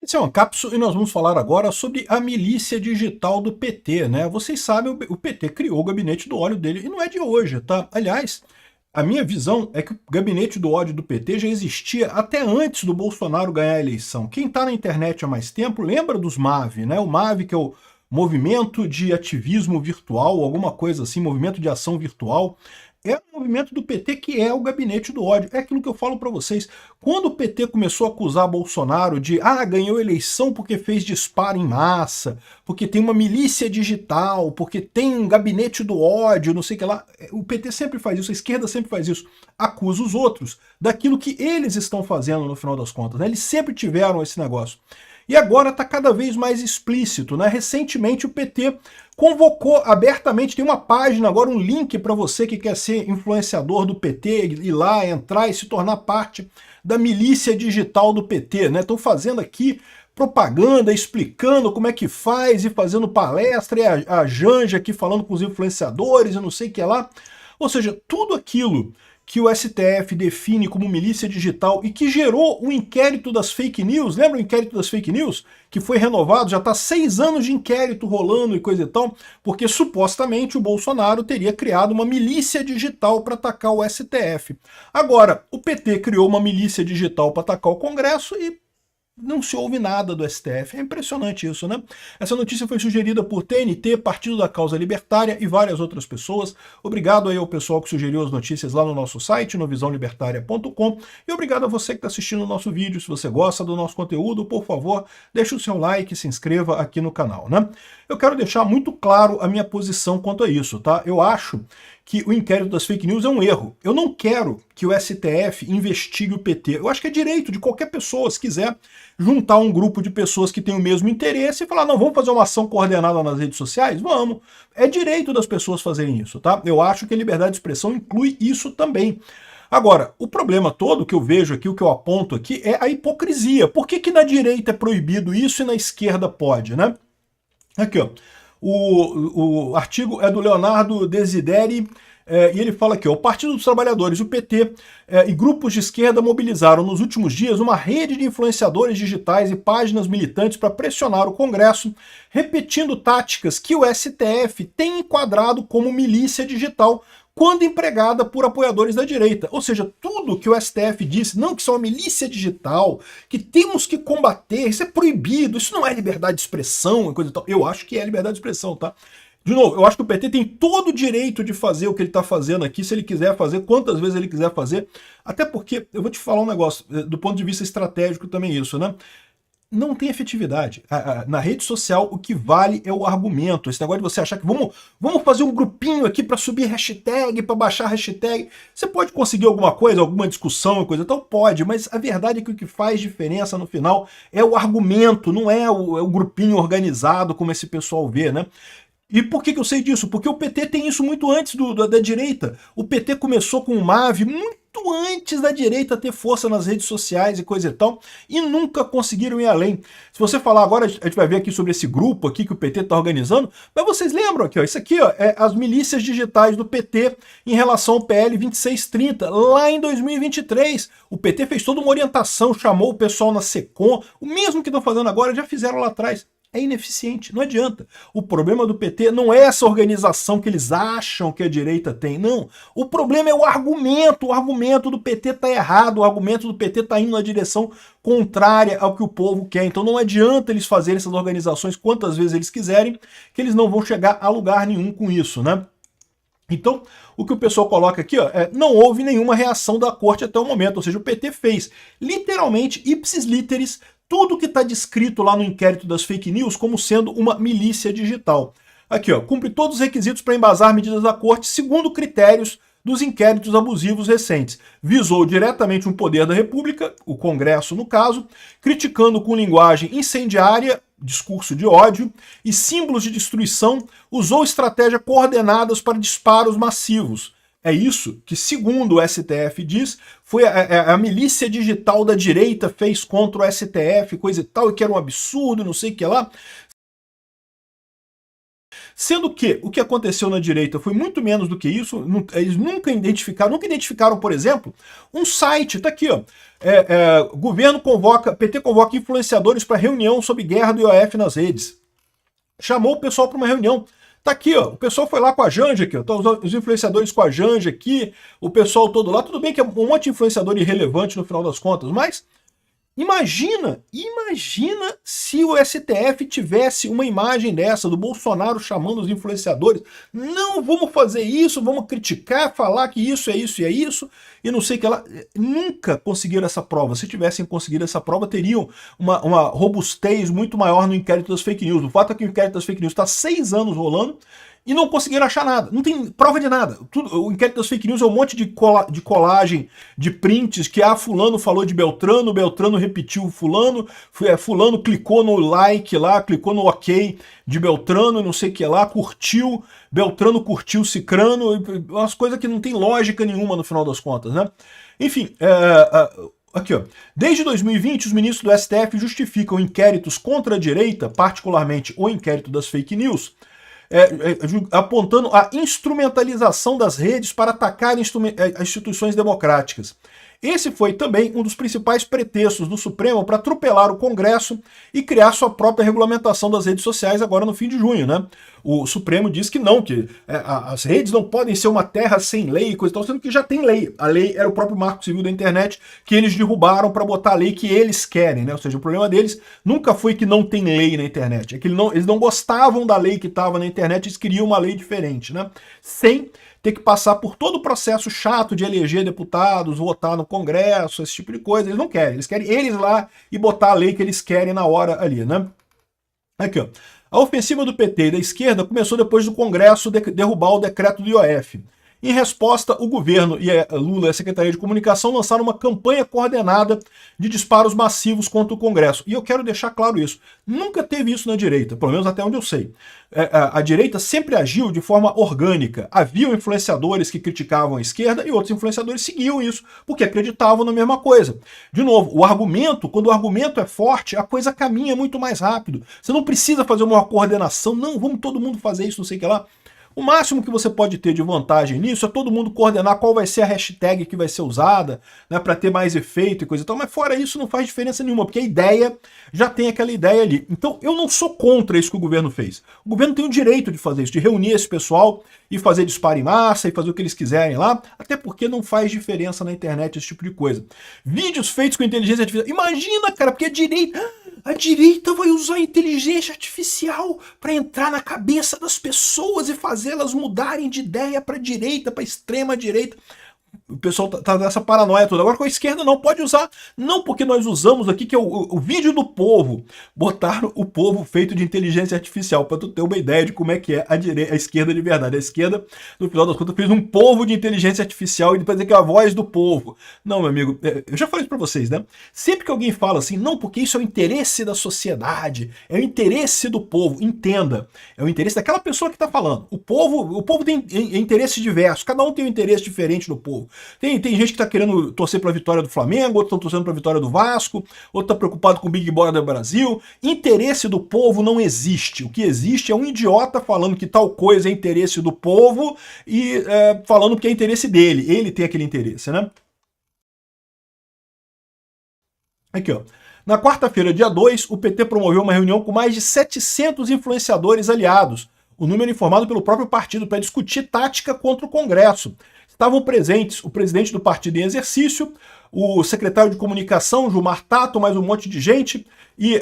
Esse é uma cápsula e nós vamos falar agora sobre a milícia digital do PT, né? Vocês sabem, o PT criou o gabinete do ódio dele e não é de hoje, tá? Aliás, a minha visão é que o gabinete do ódio do PT já existia até antes do Bolsonaro ganhar a eleição. Quem está na internet há mais tempo lembra dos MAV, né? O MAV, que é o Movimento de Ativismo Virtual, alguma coisa assim, Movimento de Ação Virtual. É um movimento do PT que é o gabinete do ódio. É aquilo que eu falo para vocês. Quando o PT começou a acusar Bolsonaro de ganhou eleição porque fez disparo em massa, porque tem uma milícia digital, porque tem um gabinete do ódio, não sei o que lá. O PT sempre faz isso, a esquerda sempre faz isso. Acusa os outros daquilo que eles estão fazendo no final das contas, né? Eles sempre tiveram esse negócio. E agora está cada vez mais explícito, né? Recentemente o PT convocou abertamente, tem uma página agora, um link para você que quer ser influenciador do PT, ir lá, entrar e se tornar parte da milícia digital do PT, né? Estão fazendo aqui propaganda, explicando como é que faz e fazendo palestra, e a Janja aqui falando com os influenciadores e não sei o que lá. Ou seja, tudo aquilo que o STF define como milícia digital e que gerou o inquérito das fake news, lembra o inquérito das fake news? Que foi renovado, já está 6 anos de inquérito rolando e coisa e tal, porque supostamente o Bolsonaro teria criado uma milícia digital para atacar o STF. Agora, o PT criou uma milícia digital para atacar o Congresso e não se ouve nada do STF. É impressionante isso, né? Essa notícia foi sugerida por TNT, Partido da Causa Libertária e várias outras pessoas. Obrigado aí ao pessoal que sugeriu as notícias lá no nosso site, no visãolibertaria.com. E obrigado a você que está assistindo o nosso vídeo. Se você gosta do nosso conteúdo, por favor, deixe o seu like e se inscreva aqui no canal, né? Eu quero deixar muito claro a minha posição quanto a isso, tá? Eu acho que o inquérito das fake news é um erro. Eu não quero que o STF investigue o PT. Eu acho que é direito de qualquer pessoa, se quiser, juntar um grupo de pessoas que têm o mesmo interesse e falar, não, vamos fazer uma ação coordenada nas redes sociais? Vamos. É direito das pessoas fazerem isso, tá? Eu acho que a liberdade de expressão inclui isso também. Agora, o problema todo que eu vejo aqui, o que eu aponto aqui, é a hipocrisia. Por que na direita é proibido isso e na esquerda pode, né? Aqui, ó. O artigo é do Leonardo Desideri, e ele fala aqui, ó, o Partido dos Trabalhadores, o PT, e grupos de esquerda mobilizaram nos últimos dias uma rede de influenciadores digitais e páginas militantes para pressionar o Congresso, repetindo táticas que o STF tem enquadrado como milícia digital, quando empregada por apoiadores da direita. Ou seja, tudo que o STF disse, não, que isso é uma milícia digital, que temos que combater, isso é proibido, isso não é liberdade de expressão, e coisa e tal. Eu acho que é liberdade de expressão, tá? De novo, eu acho que o PT tem todo o direito de fazer o que ele está fazendo aqui, se ele quiser fazer, quantas vezes ele quiser fazer, até porque, eu vou te falar um negócio, do ponto de vista estratégico também isso, né? Não tem efetividade. Na rede social, o que vale é o argumento. Esse negócio de você achar que vamos fazer um grupinho aqui para subir hashtag, para baixar hashtag. Você pode conseguir alguma coisa, alguma discussão e coisa e tal? Pode, mas a verdade é que o que faz diferença no final é o argumento, não é o grupinho organizado como esse pessoal vê, né? E por que eu sei disso? Porque o PT tem isso muito antes da direita. O PT começou com o MAV muito antes da direita ter força nas redes sociais e coisa e tal, e nunca conseguiram ir além. Se você falar agora, a gente vai ver aqui sobre esse grupo aqui que o PT está organizando, mas vocês lembram aqui, ó, isso aqui ó, é as milícias digitais do PT em relação ao PL 2630, lá em 2023. O PT fez toda uma orientação, chamou o pessoal na SECOM, o mesmo que estão fazendo agora, já fizeram lá atrás. É ineficiente, não adianta. O problema do PT não é essa organização que eles acham que a direita tem, não. O problema é o argumento do PT está errado, o argumento do PT está indo na direção contrária ao que o povo quer. Então não adianta eles fazerem essas organizações quantas vezes eles quiserem, que eles não vão chegar a lugar nenhum com isso, né? Então, o que o pessoal coloca aqui, ó, não houve nenhuma reação da corte até o momento, ou seja, o PT fez literalmente ipsis literis tudo que está descrito lá no inquérito das fake news como sendo uma milícia digital. Aqui, ó, cumpre todos os requisitos para embasar medidas da corte segundo critérios dos inquéritos abusivos recentes. Visou diretamente um poder da República, o Congresso no caso, criticando com linguagem incendiária, discurso de ódio e símbolos de destruição, usou estratégias coordenadas para disparos massivos. É isso que, segundo o STF diz, foi a milícia digital da direita fez contra o STF, coisa e tal, e que era um absurdo, não sei o que lá. Sendo que o que aconteceu na direita foi muito menos do que isso. Eles nunca identificaram, por exemplo, um site, tá aqui, ó. Governo convoca, PT convoca influenciadores para reunião sobre guerra do IOF nas redes. Chamou o pessoal para uma reunião. Tá aqui, ó, o pessoal foi lá com a Janja aqui, ó, tá os influenciadores com a Janja aqui, o pessoal todo lá. Tudo bem que é um monte de influenciador irrelevante no final das contas, mas imagina se o STF tivesse uma imagem dessa, do Bolsonaro chamando os influenciadores. Não, vamos fazer isso, vamos criticar, falar que isso é isso e é isso, e não sei o que lá. Nunca conseguiram essa prova. Se tivessem conseguido essa prova, teriam uma robustez muito maior no inquérito das fake news. O fato é que o inquérito das fake news está 6 anos rolando, e não conseguiram achar nada. Não tem prova de nada. O inquérito das fake news é um monte de colagem de prints que fulano falou de Beltrano, Beltrano repetiu fulano, fulano clicou no like lá, clicou no ok de Beltrano, não sei o que lá, curtiu, Beltrano curtiu Cicrano, umas coisas que não tem lógica nenhuma no final das contas, né? Enfim, aqui, ó. Desde 2020, os ministros do STF justificam inquéritos contra a direita, particularmente o inquérito das fake news, apontando a instrumentalização das redes para atacar instituições democráticas. Esse foi também um dos principais pretextos do Supremo para atropelar o Congresso e criar sua própria regulamentação das redes sociais agora no fim de junho, né? O Supremo diz que não, que as redes não podem ser uma terra sem lei e coisa e tal, sendo que já tem lei. A lei era o próprio Marco Civil da Internet que eles derrubaram para botar a lei que eles querem, né? Ou seja, o problema deles nunca foi que não tem lei na internet, é que eles não gostavam da lei que estava na internet, eles queriam uma lei diferente, né? Sem ter que passar por todo o processo chato de eleger deputados, votar no Congresso, esse tipo de coisa. Eles não querem, eles querem eles lá e botar a lei que eles querem na hora ali, né? Aqui, ó. A ofensiva do PT e da esquerda começou depois do Congresso derrubar o decreto do IOF. Em resposta, o governo e Lula e a Secretaria de Comunicação lançaram uma campanha coordenada de disparos massivos contra o Congresso. E eu quero deixar claro isso. Nunca teve isso na direita, pelo menos até onde eu sei. A direita sempre agiu de forma orgânica. Havia influenciadores que criticavam a esquerda e outros influenciadores seguiam isso, porque acreditavam na mesma coisa. De novo, quando o argumento é forte, a coisa caminha muito mais rápido. Você não precisa fazer uma coordenação. Não, vamos todo mundo fazer isso, não sei o que lá. O máximo que você pode ter de vantagem nisso é todo mundo coordenar qual vai ser a hashtag que vai ser usada, né, para ter mais efeito e coisa e tal, mas fora isso não faz diferença nenhuma, porque a ideia já tem aquela ideia ali. Então eu não sou contra isso que o governo fez. O governo tem o direito de fazer isso, de reunir esse pessoal e fazer disparo em massa e fazer o que eles quiserem lá, até porque não faz diferença na internet esse tipo de coisa. Vídeos feitos com inteligência artificial. Imagina, cara, porque a direita vai usar inteligência artificial para entrar na cabeça das pessoas e fazê-las mudarem de ideia para direita, para extrema direita. O pessoal tá nessa paranoia toda. Agora com a esquerda não pode usar. Não, porque nós usamos aqui, que é o vídeo do povo. Botaram o povo feito de inteligência artificial, para tu ter uma ideia de como é que é a esquerda de verdade. A esquerda, no final das contas, fez um povo de inteligência artificial e depois dizer que é a voz do povo. Não, meu amigo, eu já falei isso pra vocês, né? Sempre que alguém fala assim, não, porque isso é o interesse da sociedade, é o interesse do povo, entenda. É o interesse daquela pessoa que tá falando. O povo tem interesses diversos, cada um tem um interesse diferente do povo. Tem gente que tá querendo torcer pra vitória do Flamengo, outros estão torcendo pra vitória do Vasco, outro tá preocupado com o Big Brother do Brasil. Interesse do povo não existe. O que existe é um idiota falando que tal coisa é interesse do povo e falando que é interesse dele. Ele tem aquele interesse, né? Aqui, ó. Na quarta-feira, dia 2, o PT promoveu uma reunião com mais de 700 influenciadores aliados, o número informado pelo próprio partido, para discutir tática contra o Congresso. Estavam presentes o presidente do partido em exercício, o secretário de comunicação, Gilmar Tato, mais um monte de gente, e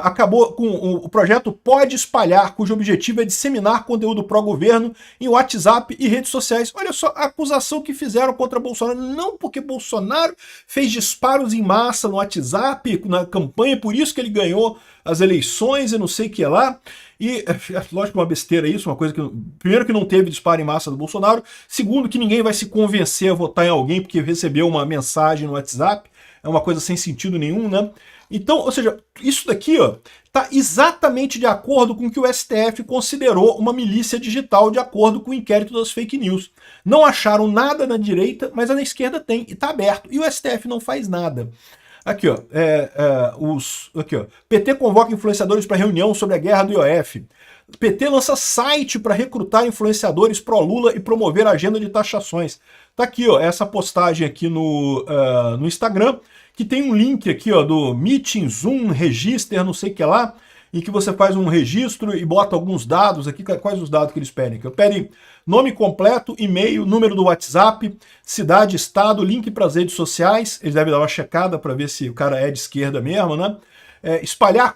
acabou com o projeto Pode Espalhar, cujo objetivo é disseminar conteúdo pró-governo em WhatsApp e redes sociais. Olha só a acusação que fizeram contra Bolsonaro. Não porque Bolsonaro fez disparos em massa no WhatsApp, na campanha, por isso que ele ganhou as eleições e não sei o que lá. E, lógico, uma besteira isso, uma coisa que... Primeiro, que não teve disparo em massa do Bolsonaro. Segundo, que ninguém vai se convencer a votar em alguém porque recebeu uma mensagem no WhatsApp. É uma coisa sem sentido nenhum, né? Então, ou seja, isso daqui, ó, tá exatamente de acordo com o que o STF considerou uma milícia digital, de acordo com o inquérito das fake news. Não acharam nada na direita, mas na esquerda tem, e tá aberto. E o STF não faz nada. Aqui, ó, aqui, ó. PT convoca influenciadores para reunião sobre a guerra do IOF. PT lança site para recrutar influenciadores pró-Lula e promover a agenda de taxações. Tá aqui, ó, essa postagem aqui no Instagram, que tem um link aqui, ó, do Meeting, Zoom, Register, não sei o que lá, em que você faz um registro e bota alguns dados aqui. Quais os dados que eles pedem? Que pedem nome completo, e-mail, número do WhatsApp, cidade, estado, link para as redes sociais. Eles devem dar uma checada para ver se o cara é de esquerda mesmo, né? Espalhar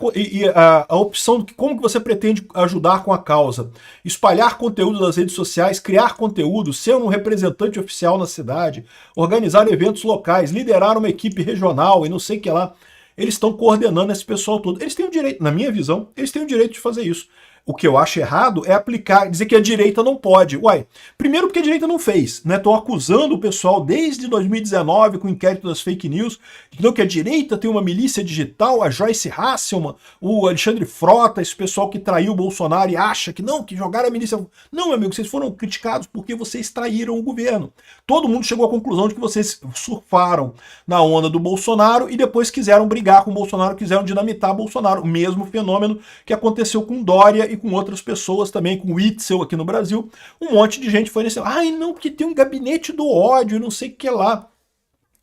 a opção de como que você pretende ajudar com a causa. Espalhar conteúdo das redes sociais, criar conteúdo, ser um representante oficial na cidade, organizar eventos locais, liderar uma equipe regional e não sei o que lá. Eles estão coordenando esse pessoal todo. Eles têm o direito, na minha visão, eles têm o direito de fazer isso. O que eu acho errado é aplicar, dizer que a direita não pode. Uai, primeiro porque a direita não fez, né? Estão acusando o pessoal desde 2019 com o inquérito das fake news, que a direita tem uma milícia digital, a Joyce Hasselman, o Alexandre Frota, esse pessoal que traiu o Bolsonaro e acha que não, que jogaram a milícia. Não, meu amigo, vocês foram criticados porque vocês traíram o governo. Todo mundo chegou à conclusão de que vocês surfaram na onda do Bolsonaro e depois quiseram brigar com o Bolsonaro, quiseram dinamitar o Bolsonaro. O mesmo fenômeno que aconteceu com Dória e com outras pessoas também, com o Witzel aqui no Brasil. Um monte de gente foi nesse... Ai, não, porque tem um gabinete do ódio, não sei o que lá.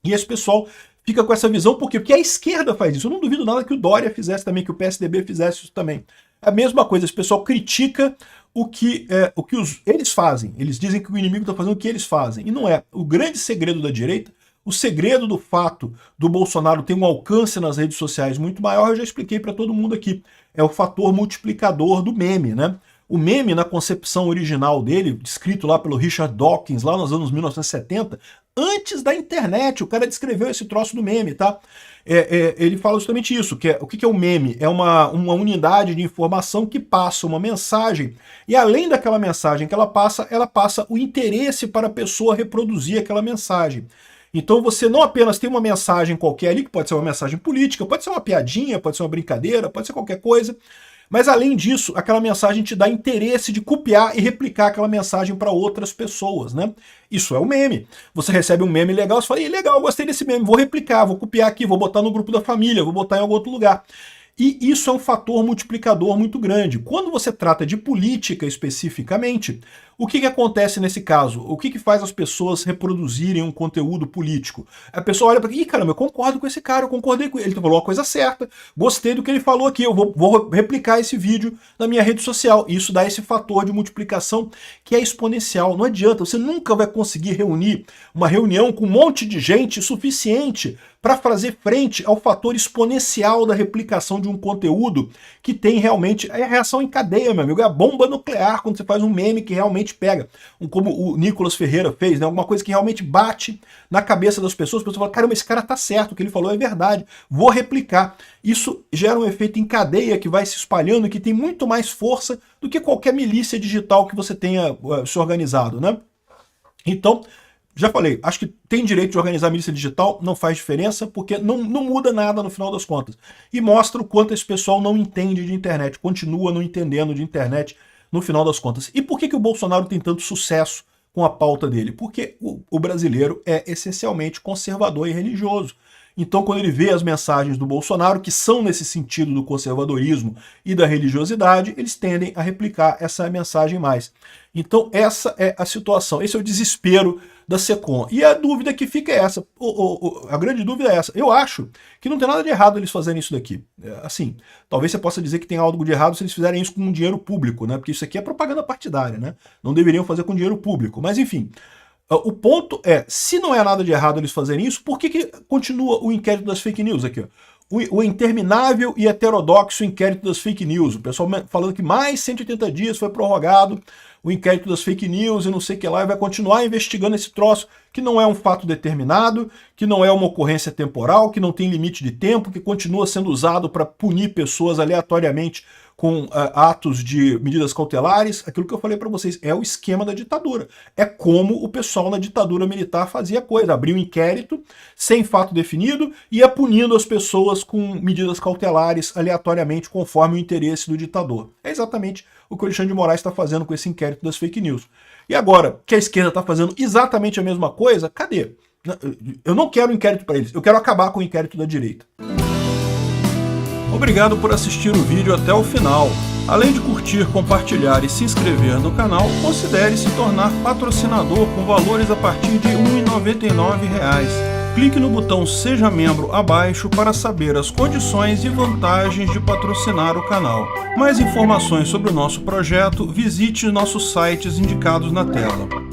E esse pessoal fica com essa visão, por quê? Porque a esquerda faz isso. Eu não duvido nada que o Dória fizesse também, que o PSDB fizesse isso também. É a mesma coisa, esse pessoal critica o que eles fazem. Eles dizem que o inimigo está fazendo o que eles fazem. E não é. O grande segredo da direita, o segredo do fato do Bolsonaro ter um alcance nas redes sociais muito maior, eu já expliquei para todo mundo aqui. É o fator multiplicador do meme, né? O meme, na concepção original dele, descrito lá pelo Richard Dawkins, lá nos anos 1970, antes da internet, o cara descreveu esse troço do meme, tá? Ele fala justamente isso, que o que é o meme? É uma unidade de informação que passa uma mensagem, e além daquela mensagem que ela passa o interesse para a pessoa reproduzir aquela mensagem. Então você não apenas tem uma mensagem qualquer ali, que pode ser uma mensagem política, pode ser uma piadinha, pode ser uma brincadeira, pode ser qualquer coisa, mas além disso, aquela mensagem te dá interesse de copiar e replicar aquela mensagem para outras pessoas, né? Isso é o meme. Você recebe um meme legal, você fala, legal, gostei desse meme, vou replicar, vou copiar aqui, vou botar no grupo da família, vou botar em algum outro lugar. E isso é um fator multiplicador muito grande. Quando você trata de política especificamente, o que acontece nesse caso? O que faz as pessoas reproduzirem um conteúdo político? A pessoa olha para aqui, caramba, eu concordo com esse cara, eu concordei com ele, ele falou a coisa certa, gostei do que ele falou aqui, eu vou replicar esse vídeo na minha rede social. E isso dá esse fator de multiplicação que é exponencial. Não adianta, você nunca vai conseguir reunir uma reunião com um monte de gente suficiente para fazer frente ao fator exponencial da replicação de um conteúdo que tem realmente a reação em cadeia, meu amigo. É a bomba nuclear quando você faz um meme que realmente pega, como o Nicolas Ferreira fez, né? Alguma coisa que realmente bate na cabeça das pessoas. As pessoas falam, caramba, esse cara tá certo, o que ele falou é verdade, vou replicar. Isso gera um efeito em cadeia que vai se espalhando, que tem muito mais força do que qualquer milícia digital que você tenha se organizado, né? Então, já falei, acho que tem direito de organizar a milícia digital, não faz diferença, porque não muda nada no final das contas. E mostra o quanto esse pessoal não entende de internet, continua não entendendo de internet no final das contas. E por que o Bolsonaro tem tanto sucesso com a pauta dele? Porque o brasileiro é essencialmente conservador e religioso. Então, quando ele vê as mensagens do Bolsonaro, que são nesse sentido do conservadorismo e da religiosidade, eles tendem a replicar essa mensagem mais. Então, essa é a situação, esse é o desespero da SECOM. E a dúvida que fica é essa, a grande dúvida é essa. Eu acho que não tem nada de errado eles fazerem isso daqui. Assim, talvez você possa dizer que tem algo de errado se eles fizerem isso com dinheiro público, né? Porque isso aqui é propaganda partidária, né? Não deveriam fazer com dinheiro público. Mas, enfim, o ponto é, se não é nada de errado eles fazerem isso, por que continua o inquérito das fake news aqui? O interminável e heterodoxo inquérito das fake news. O pessoal falando que mais 180 dias foi prorrogado o inquérito das fake news e não sei o que lá, e vai continuar investigando esse troço que não é um fato determinado, que não é uma ocorrência temporal, que não tem limite de tempo, que continua sendo usado para punir pessoas aleatoriamente com atos de medidas cautelares. Aquilo que eu falei para vocês é o esquema da ditadura. É como o pessoal na ditadura militar fazia coisa. Abria um inquérito sem fato definido e ia punindo as pessoas com medidas cautelares aleatoriamente conforme o interesse do ditador. É exatamente o que o Alexandre de Moraes está fazendo com esse inquérito das fake news. E agora, que a esquerda está fazendo exatamente a mesma coisa, cadê? Eu não quero inquérito para eles, eu quero acabar com o inquérito da direita. Obrigado por assistir o vídeo até o final. Além de curtir, compartilhar e se inscrever no canal, considere se tornar patrocinador com valores a partir de R$ 1,99. Clique no botão Seja Membro abaixo para saber as condições e vantagens de patrocinar o canal. Mais informações sobre o nosso projeto, visite nossos sites indicados na tela.